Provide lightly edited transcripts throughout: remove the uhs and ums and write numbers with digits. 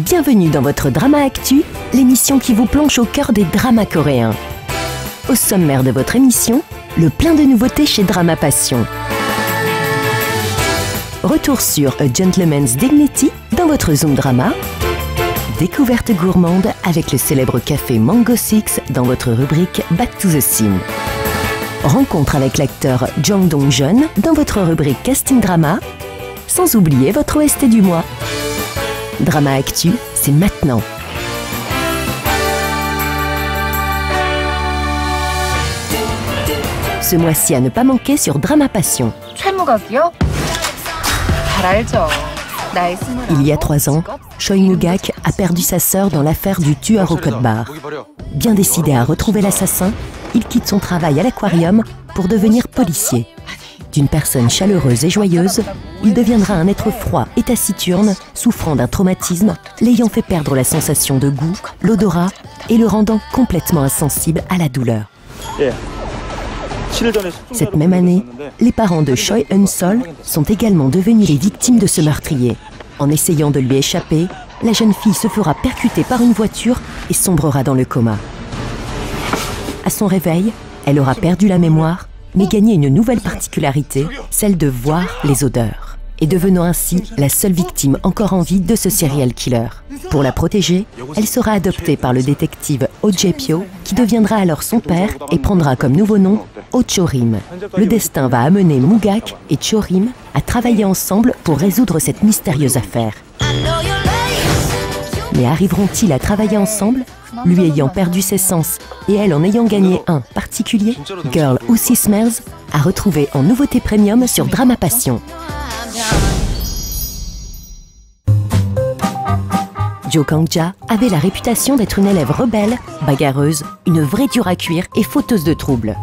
Bienvenue dans votre Drama Actu, l'émission qui vous plonge au cœur des dramas coréens. Au sommaire de votre émission, le plein de nouveautés chez Drama Passion. Retour sur A Gentleman's Dignity dans votre Zoom Drama. Découverte gourmande avec le célèbre café Mango Six dans votre rubrique Back to the Scene. Rencontre avec l'acteur Jang Dong-jeon dans votre rubrique Casting Drama. Sans oublier votre OST du mois. Drama Actu, c'est maintenant. Ce mois-ci à ne pas manquer sur Drama Passion. Il y a 3 ans, Choi Mu-gak a perdu sa sœur dans l'affaire du tueur au code barre. Bien décidé à retrouver l'assassin, il quitte son travail à l'aquarium pour devenir policier. D'une personne chaleureuse et joyeuse, il deviendra un être froid et taciturne, souffrant d'un traumatisme, l'ayant fait perdre la sensation de goût, l'odorat et le rendant complètement insensible à la douleur. Cette même année, les parents de Choi Eun-sol sont également devenus les victimes de ce meurtrier. En essayant de lui échapper, la jeune fille se fera percuter par une voiture et sombrera dans le coma. À son réveil, elle aura perdu la mémoire, mais gagné une nouvelle particularité, celle de voir les odeurs, et devenant ainsi la seule victime encore en vie de ce serial killer. Pour la protéger, elle sera adoptée par le détective Oh Jae-pyo, qui deviendra alors son père et prendra comme nouveau nom Oh Cho-rim. Le destin va amener Mu-gak et Cho-rim à travailler ensemble pour résoudre cette mystérieuse affaire. Mais arriveront-ils à travailler ensemble, lui ayant perdu ses sens et elle en ayant gagné un particulier? Girl Who Smells à retrouver en nouveauté premium sur Drama Passion. Jo Kang-ja avait la réputation d'être une élève rebelle, bagarreuse, une vraie dure à cuire et fauteuse de troubles.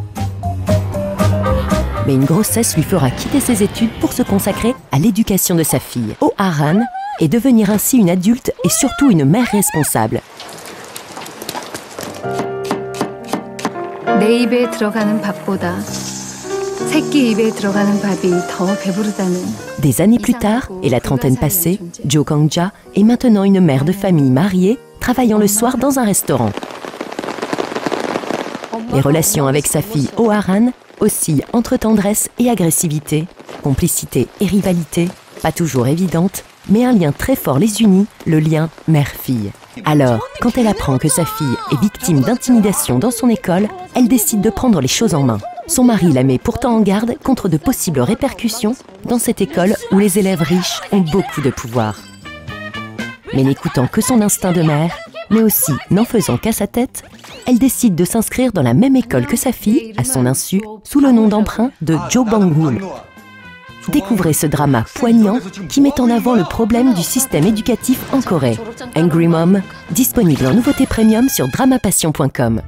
Mais une grossesse lui fera quitter ses études pour se consacrer à l'éducation de sa fille, Oh Ha-ran, et devenir ainsi une adulte et surtout une mère responsable. Des années plus tard, et la trentaine passée, Jo Kang-ja est maintenant une mère de famille mariée, travaillant le soir dans un restaurant. Les relations avec sa fille Oh Ha-ran oscillent entre tendresse et agressivité, complicité et rivalité, pas toujours évidente, mais un lien très fort les unit, le lien mère-fille. Alors, quand elle apprend que sa fille est victime d'intimidation dans son école, elle décide de prendre les choses en main. Son mari la met pourtant en garde contre de possibles répercussions dans cette école où les élèves riches ont beaucoup de pouvoir. Mais n'écoutant que son instinct de mère, mais aussi n'en faisant qu'à sa tête, elle décide de s'inscrire dans la même école que sa fille, à son insu, sous le nom d'emprunt de Jo Bang-hoon. Découvrez ce drama poignant qui met en avant le problème du système éducatif en Corée. Angry Mom, disponible en nouveauté premium sur dramapassion.com.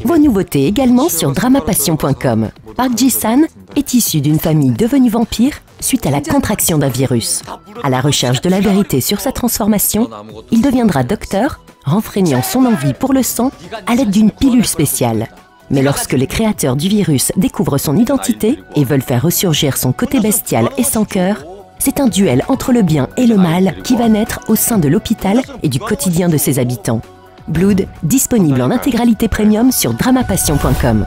Vos nouveautés également sur dramapassion.com. Park Ji-san est issu d'une famille devenue vampire suite à la contraction d'un virus. À la recherche de la vérité sur sa transformation, il deviendra docteur, renfreignant son envie pour le sang à l'aide d'une pilule spéciale. Mais lorsque les créateurs du virus découvrent son identité et veulent faire ressurgir son côté bestial et sans cœur, c'est un duel entre le bien et le mal qui va naître au sein de l'hôpital et du quotidien de ses habitants. Blood, disponible en intégralité premium sur dramapassion.com.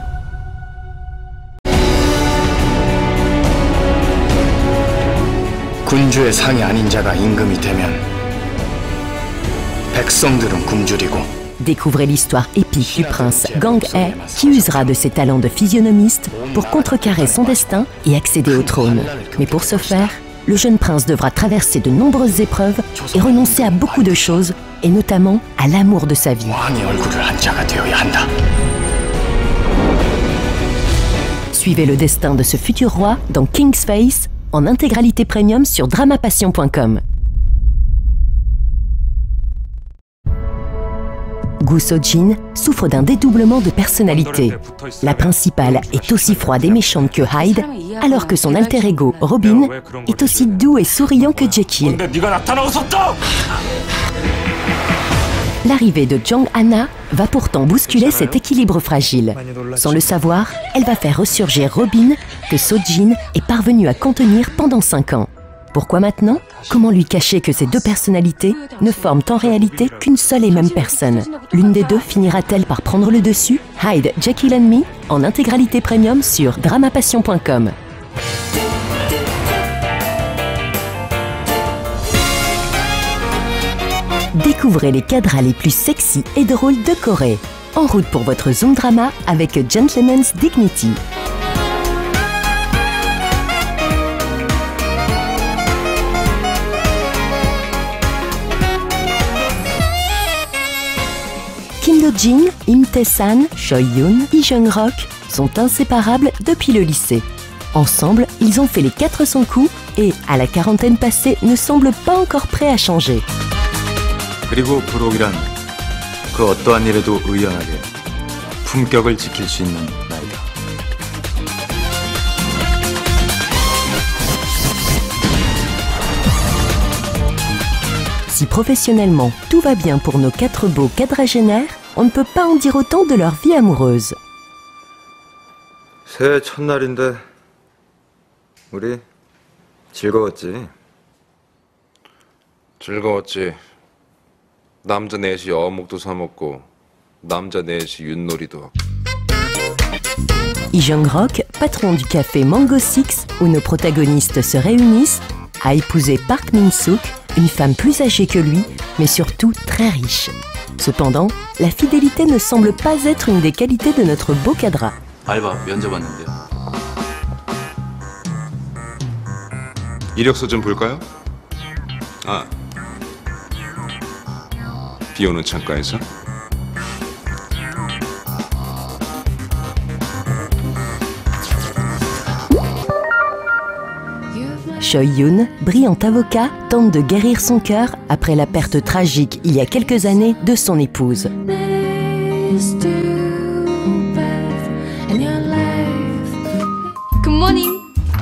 군주의 상이 아닌 자가 임금이 되면 백성들은 굶주리고 Découvrez l'histoire épique du prince Gang-hae qui usera de ses talents de physionomiste pour contrecarrer son destin et accéder au trône. Mais pour ce faire, le jeune prince devra traverser de nombreuses épreuves et renoncer à beaucoup de choses, et notamment à l'amour de sa vie. Suivez le destin de ce futur roi dans King's Face en intégralité premium sur dramapassion.com. Gu So-jin souffre d'un dédoublement de personnalité. La principale est aussi froide et méchante que Hyde, alors que son alter ego, Robin, est aussi doux et souriant que Jekyll. L'arrivée de Jong Ha-na va pourtant bousculer cet équilibre fragile. Sans le savoir, elle va faire ressurgir Robin, que So-jin est parvenu à contenir pendant 5 ans. Pourquoi maintenant? Comment lui cacher que ces deux personnalités ne forment en réalité qu'une seule et même personne? L'une des deux finira-t-elle par prendre le dessus? Hyde, Jekyll and Me, en intégralité premium sur dramapassion.com. Découvrez les cadras les plus sexy et drôles de Corée. En route pour votre Zoom Drama avec Gentleman's Dignity. Kim Do-jin, Im Tae-san, Choi Yoon, Lee Jung-rock sont inséparables depuis le lycée. Ensemble, ils ont fait les 400 coups et, à la quarantaine passée, ne semblent pas encore prêts à changer. 그리고 부록이란 그 어떠한 일에도 의연하게 품격을 지킬 수 있는 나이다. Si professionnellement tout va bien pour nos 4 beaux quadragénaires, on ne peut pas en dire autant de leur vie amoureuse. 새해 첫날인데 우리 즐거웠지? 즐거웠지. 남자 넷이 어묵도 사 먹고 남자 넷이 윷놀이도 하고. Lee Jung-rock, patron du café Mango Six où nos protagonistes se réunissent, a épousé Park Min-suk, une femme plus âgée que lui, mais surtout très riche. Cependant, la fidélité ne semble pas être une des qualités de notre beau cadre. 알바 면접 왔는데요. 이력서 좀 볼까요? 아, 비오는 창가에서? Choi Yoon, brillant avocat, tente de guérir son cœur après la perte tragique il y a quelques années de son épouse. Good morning.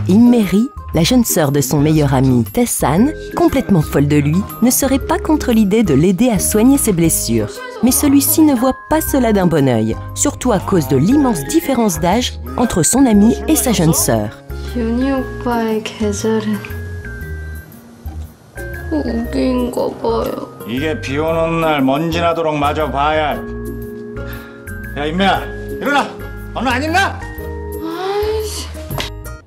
Im Meri, la jeune sœur de son meilleur ami Tae-san, complètement folle de lui, ne serait pas contre l'idée de l'aider à soigner ses blessures. Mais celui-ci ne voit pas cela d'un bon œil, surtout à cause de l'immense différence d'âge entre son ami et sa jeune sœur. 윤희 오빠의 계절은 우기인가 봐요. 이게 비 오는 날 먼지 나도록 마저 봐야. 야 임매야 일어나. 너는 안 있나?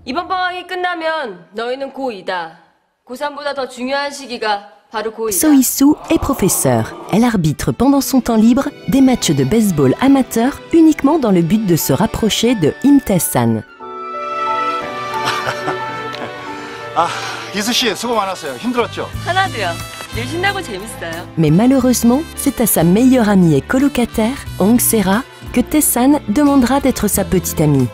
이번 방학이 끝나면 너희는 고2다. 고3보다 더 중요한 시기가 바로 고2다. So Hee-soo est professeure. Elle arbitre pendant son temps libre des matchs de baseball amateurs uniquement dans le but de se rapprocher de Im Tae-san. 아 이수 씨 수고 많았어요. 힘들었죠? 하나도요. 늘 신나고 재밌어요. Mais malheureusement, c'est à sa meilleure amie et colocataire, Hong Sera, que Tae-san demandera d'être sa petite amie.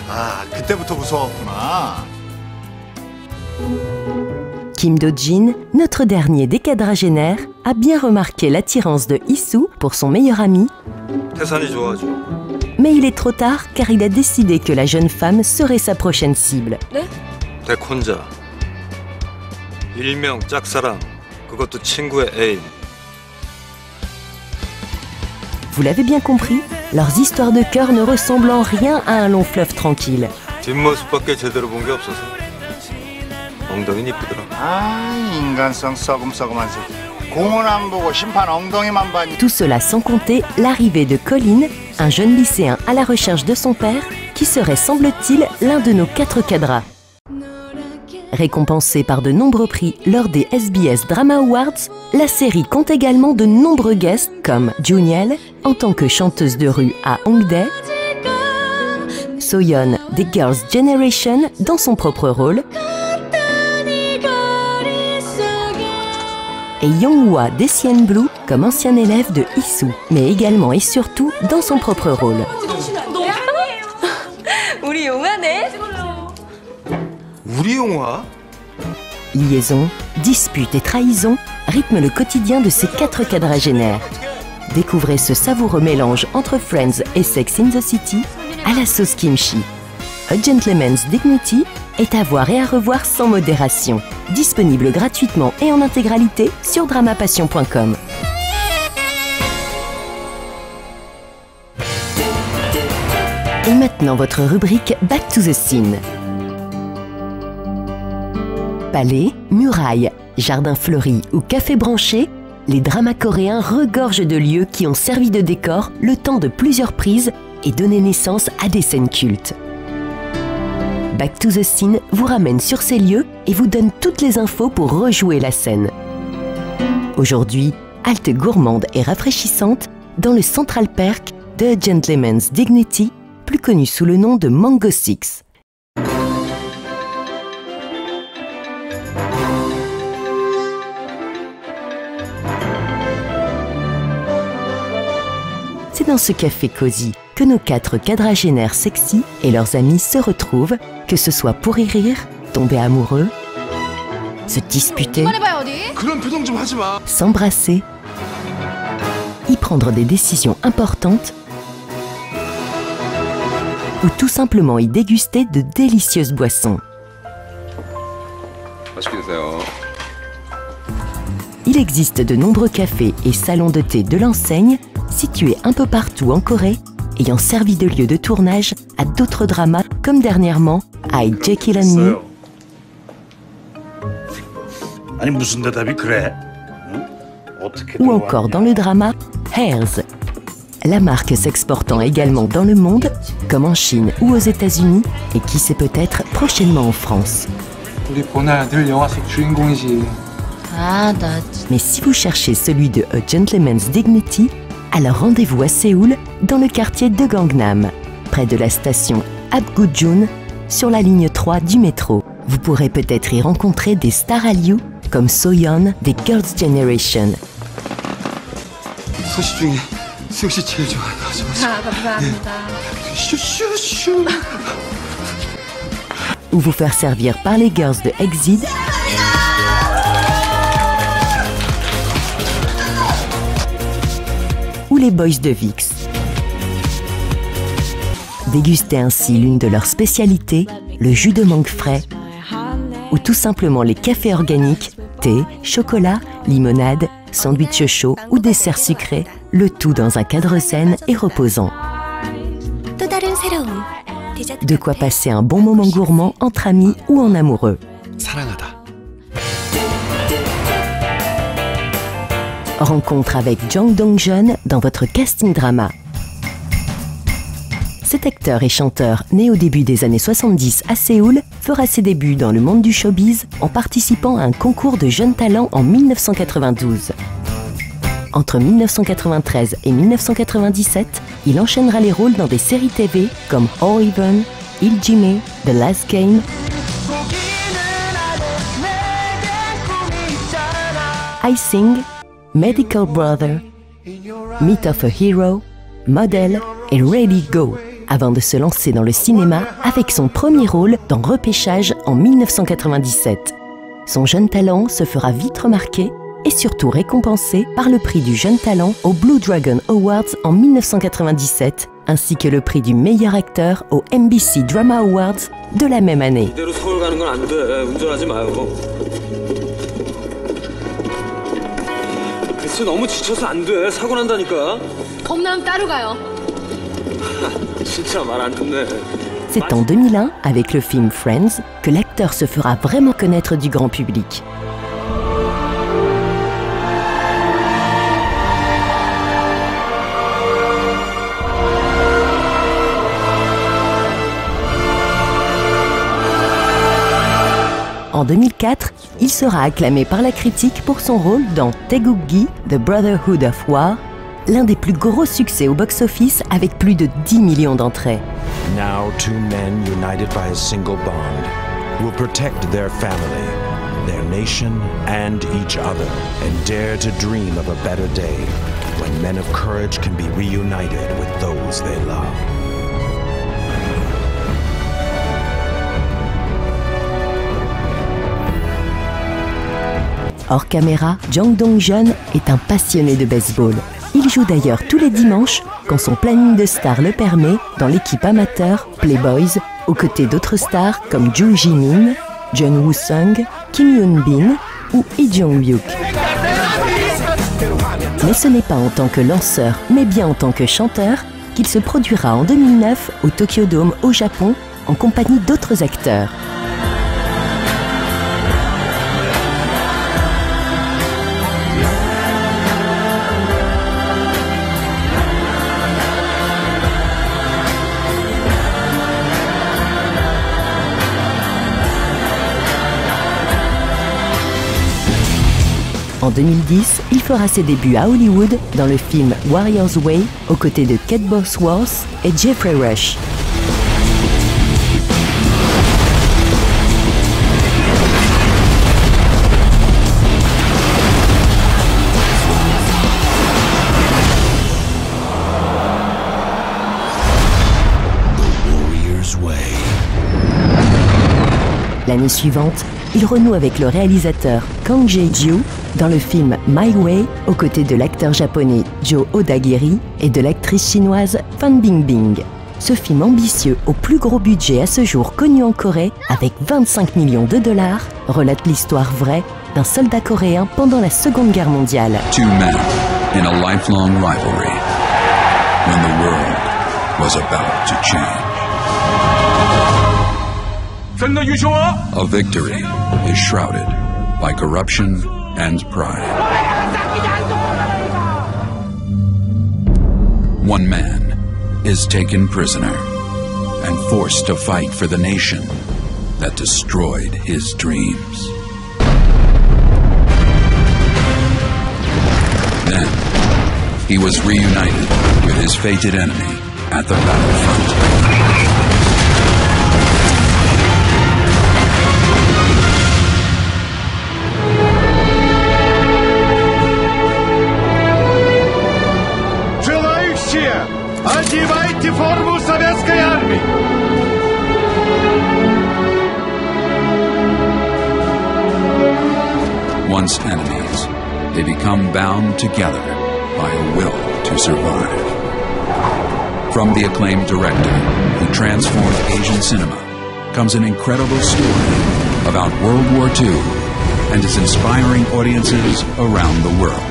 아 그때부터 무서웠구나. Kim Do-jin, notre dernier des quadragénaires, a bien remarqué l'attirance de Hee-soo pour son meilleur ami, 태산이 좋아하죠. mais il est trop tard car il a décidé que la jeune femme serait sa prochaine cible. 네? 백혼자 일명 짝사랑 그것도 친구의 애인. Vous l'avez bien compris, leurs histoires de cœur ne ressemblent en rien à un long fleuve tranquille. 뒷모습밖에 제대로 본 게 없어서 엉덩이는 이쁘더라. 아 인간성 썩음썩음한 새끼. 공은 안 보고 심판 엉덩이만 봐니. Tout cela sans compter l'arrivée de Colin, un jeune lycéen à la recherche de son père, qui serait, semble-t-il, l'un de nos 4 cadras. Récompensée par de nombreux prix lors des SBS Drama Awards, la série compte également de nombreux guests comme Juniel en tant que chanteuse de rue à Hongdae, Soyeon des Girls' Generation dans son propre rôle et Younghwa des CN Blue comme ancien élève de Hee-soo, mais également et surtout dans son propre rôle. 우리 용하네. 우리 용화? Liaison, disputes et trahison rythment le quotidien de ces 4 quadragénaires. Découvrez ce savoureux mélange entre Friends et Sex in the City à la sauce kimchi. A Gentleman's Dignity est à voir et à revoir sans modération. Disponible gratuitement et en intégralité sur dramapassion.com. Et maintenant votre rubrique Back to the Scene. Palais, murailles, jardins fleuris ou cafés branchés, les dramas coréens regorgent de lieux qui ont servi de décor le temps de plusieurs prises et donné naissance à des scènes cultes. Back to the Scene vous ramène sur ces lieux et vous donne toutes les infos pour rejouer la scène. Aujourd'hui, halte gourmande et rafraîchissante dans le Central Perk de A Gentleman's Dignity, plus connu sous le nom de Mango Six. C'est dans ce café cosy que nos 4 quadragénaires sexy et leurs amis se retrouvent, que ce soit pour y rire, tomber amoureux, se disputer, s'embrasser, y prendre des décisions importantes ou tout simplement y déguster de délicieuses boissons. Il existe de nombreux cafés et salons de thé de l'enseigne situés un peu partout en Corée, ayant servi de lieu de tournage à d'autres dramas comme dernièrement I, Jekyll and Me 아니 무슨 대답이 그래? ou encore dans le drama Hairs. La marque s'exportant également dans le monde, comme en Chine ou aux États-Unis, et qui sait peut-être prochainement en France. 우리 보나야 늘 영화 속 주인공이지. Mais si vous cherchez celui de A Gentleman's Dignity, alors rendez-vous à Séoul, dans le quartier de Gangnam, près de la station Apgujeong, sur la ligne 3 du métro. Vous pourrez peut-être y rencontrer des stars Hallyu, comme Soyeon des Girls' Generation. 소시 중에 수영 씨 제일 좋아하는 감사합니다. 슈슈슈. Ou vous faire servir par les girls de Exit ou les boys de VIX. Dégustez ainsi l'une de leurs spécialités, le jus de mangue frais, ou tout simplement les cafés organiques, thé, chocolat, limonade, sandwich chaud ou dessert sucré, le tout dans un cadre zen et reposant. De quoi passer un bon moment gourmand entre amis ou en amoureux. 사랑하다. Rencontre avec Jang Dong-jeon dans votre casting drama. Cet acteur et chanteur, né au début des années 70 à Séoul, fera ses débuts dans le monde du showbiz en participant à un concours de jeunes talents en 1992. Entre 1993 et 1997, il enchaînera les rôles dans des séries TV comme Oh Even, Il Jime, The Last Game, I Sing, Medical Brother, Meet of a Hero, Model et Ready Go, avant de se lancer dans le cinéma avec son premier rôle dans Repêchage en 1997. Son jeune talent se fera vite remarquer et surtout récompensé par le prix du jeune talent aux Blue Dragon Awards en 1997, ainsi que le prix du meilleur acteur aux MBC Drama Awards de la même année. 너무 지쳐서 안 돼. 사고 난다니까. 겁나면 따로 가요. 진짜 말 안 듣네. C'est en 2001, avec le film Friends, que l'acteur se fera vraiment connaître du grand public. En 2004, il sera acclamé par la critique pour son rôle dans Taegukgi, The Brotherhood of War, l'un des plus gros succès au box-office avec plus de 10 millions d'entrées. Now two men united by a single bond will protect their family, their nation and each other, and dare to dream of a better day when men of courage can be reunited with those they love. Hors caméra, Jang Dong-jeon est un passionné de baseball. Il joue d'ailleurs tous les dimanches, quand son planning de star le permet, dans l'équipe amateur Playboys, aux côtés d'autres stars comme Joo Ji-min, Jeon Woo-sung, Kim Yoon-bin ou Lee Jong-hyuk. Mais ce n'est pas en tant que lanceur, mais bien en tant que chanteur, qu'il se produira en 2009 au Tokyo Dome au Japon, en compagnie d'autres acteurs. En 2010, il fera ses débuts à Hollywood dans le film Warrior's Way aux côtés de Kate Bosworth et Jeffrey Rush. L'année suivante, il renoue avec le réalisateur Kang Jae-gyu dans le film My Way aux côtés de l'acteur japonais Joe Odagiri et de l'actrice chinoise Fan Bingbing. Ce film ambitieux au plus gros budget à ce jour connu en Corée avec 25 millions de dollars relate l'histoire vraie d'un soldat coréen pendant la Seconde Guerre mondiale. Two men in a lifelong rivalry when the world was about to change. A victory is shrouded by corruption and pride. One man is taken prisoner and forced to fight for the nation that destroyed his dreams. Then, he was reunited with his fated enemy at the battlefront. Одевайте форму советской армии! Once enemies, they become bound together by a will to survive. From the acclaimed director who transformed Asian cinema comes an incredible story about World War II and is inspiring audiences around the world.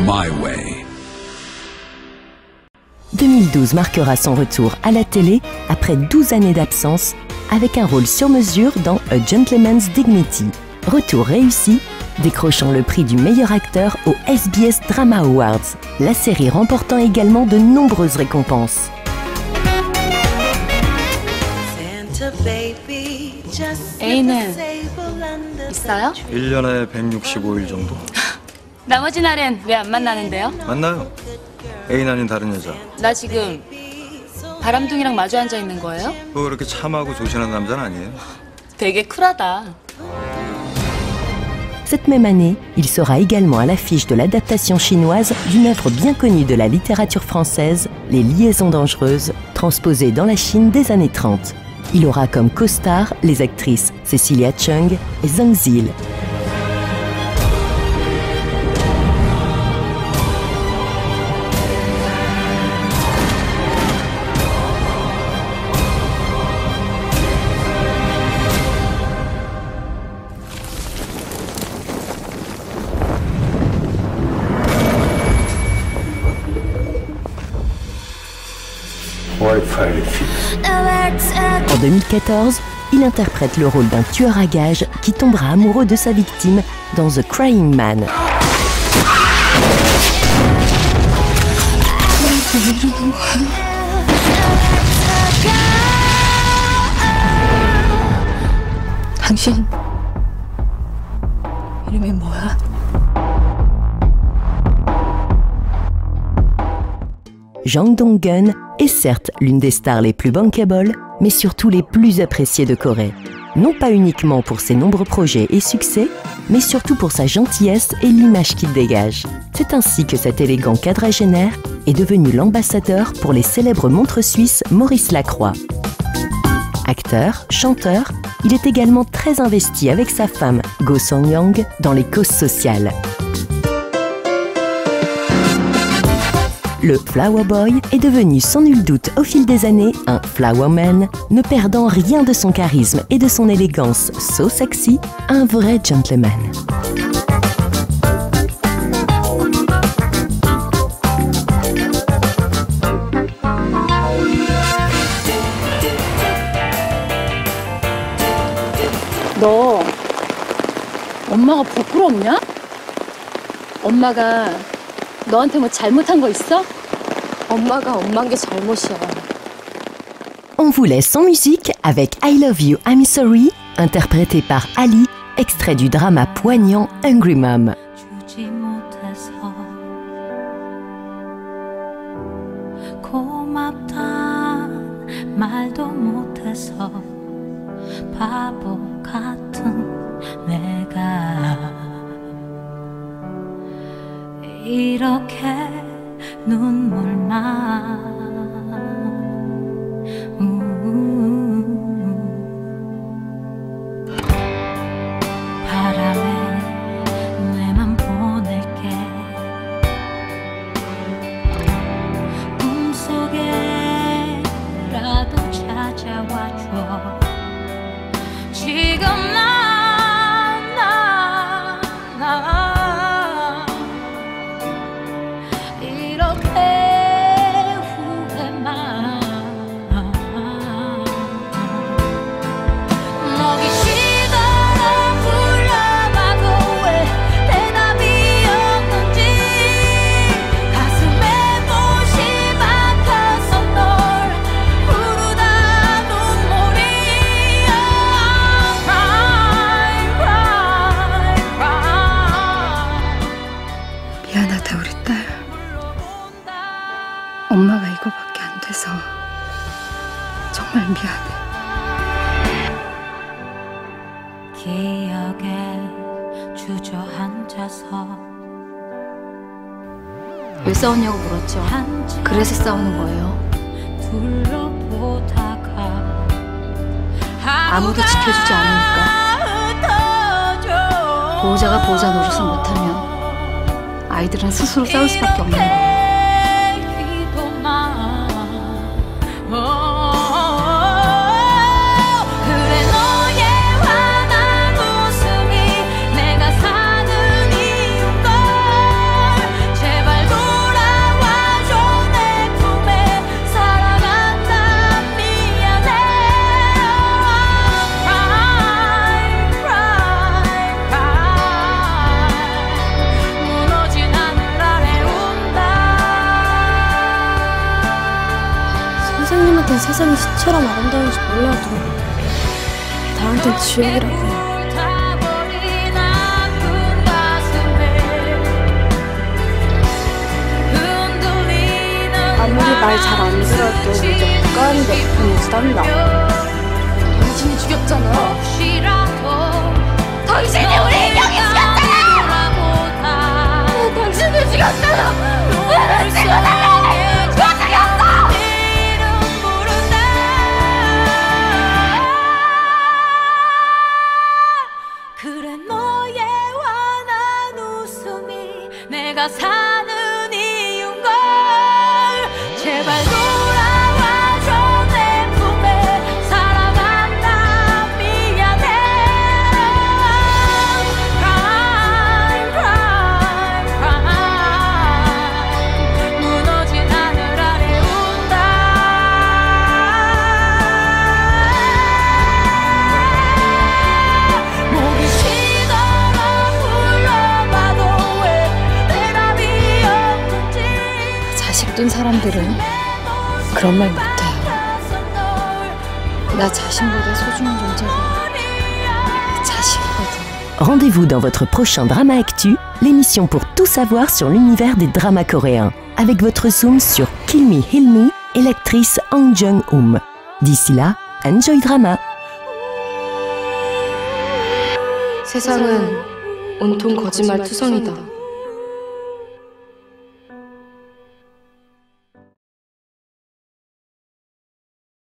My Way. 2012 marquera son retour à la télé après 12 années d'absence avec un rôle sur mesure dans A Gentleman's Dignity. Retour réussi, décrochant le prix du meilleur acteur aux SBS Drama Awards, la série remportant également de nombreuses récompenses. A는 있어요? 1년에 165일 정도. 나머지 날엔 왜 안 만나는데요? 만나요. 애인 아닌 다른 여자. 나 지금 바람둥이랑 마주 앉아 있는 거예요? 뭐 그렇게 참하고 조신한 남자는 아니에요. 되게 쿨하다. Cette même année, il sera également à l'affiche de l'adaptation chinoise d'une œuvre bien connue de la littérature française, Les Liaisons dangereuses, transposée dans la Chine des années 30. Il aura comme co-stars les actrices Cecilia Chung et Zhang Zil. En 2014, il interprète le rôle d'un tueur à gages qui tombera amoureux de sa victime dans The Crying Man. 당신 이름이 뭐야? Jang Dong-gun est certes l'une des stars les plus bankable, mais surtout les plus appréciées de Corée. Non pas uniquement pour ses nombreux projets et succès, mais surtout pour sa gentillesse et l'image qu'il dégage. C'est ainsi que cet élégant quadragénaire est devenu l'ambassadeur pour les célèbres montres suisses Maurice Lacroix. Acteur, chanteur, il est également très investi avec sa femme, Go Song-young, dans les causes sociales. Le Flower Boy est devenu sans nul doute au fil des années un Flower Man, ne perdant rien de son charisme et de son élégance so sexy, un vrai gentleman. 너 엄마가 부끄럽냐? 엄마가 너한테 뭐 잘못한 거 있어? 엄마가 엄만 게 잘못이야. On vous laisse en musique avec I Love You, I'm Sorry, interprété par Ali, extrait du drama poignant Hungry Mom. 고맙단 말도 못해서 바보 같은 내가 이렇게 눈물만 바람에 내맘 보낼게 꿈속에라도 찾아와줘 지금 나 이렇게 후회만 먹이 쉬도록 불러봐도 왜 대답이 없는지 가슴에 못이 박혀서 널 부르다 눈물이 미안하다 우리 딸. 엄마가 이거밖에 안 돼서 정말 미안해. 기억에 주저앉아서 왜 싸웠냐고 물었죠. 그래서 싸우는 거예요. 둘러보다가 아무도 지켜주지 않으니까. 보호자가 보호자 노릇을 못하면 아이들은 스스로 싸울 수밖에 없는 거예요. 그래 너의 환한 웃음이 내가 사는 이유걸 제발 돌아와줘 내 품에 사랑한다 미안해 cry 무너진 하늘 아래 운다 선생님한테는 세상이 시처럼 아름다운지 몰라도 나한텐 지옥이라고요. 아무리 말 잘 안 들어도 젓가락이 몇 푼이지 딴다. 당신이 죽였잖아. 당신이 우리 인형이 죽였잖아. 당신을 죽였잖아. 나를 찍어달라. 누가 죽였어? 그래 너의 환한 웃음이 내가 사는 이유걸 제발 돌아와줘 내 품에 사랑한다 미안해 cry 무너진 하늘 아래 운다 목이 쉬도록 불러봐도 왜 대답이 없는지 자식 둔 사람들은 그런 말 못해요. 나 자신보다 소중한 존재가 자식이거든. Rendez-vous dans votre prochain Drama Actu, l'émission pour tout savoir sur l'univers des dramas coréens, avec votre zoom sur Kill Me, Heal Me et l'actrice Hang Jung-um. D'ici là, enjoy drama! 세상은 온통 거짓말 투성이다.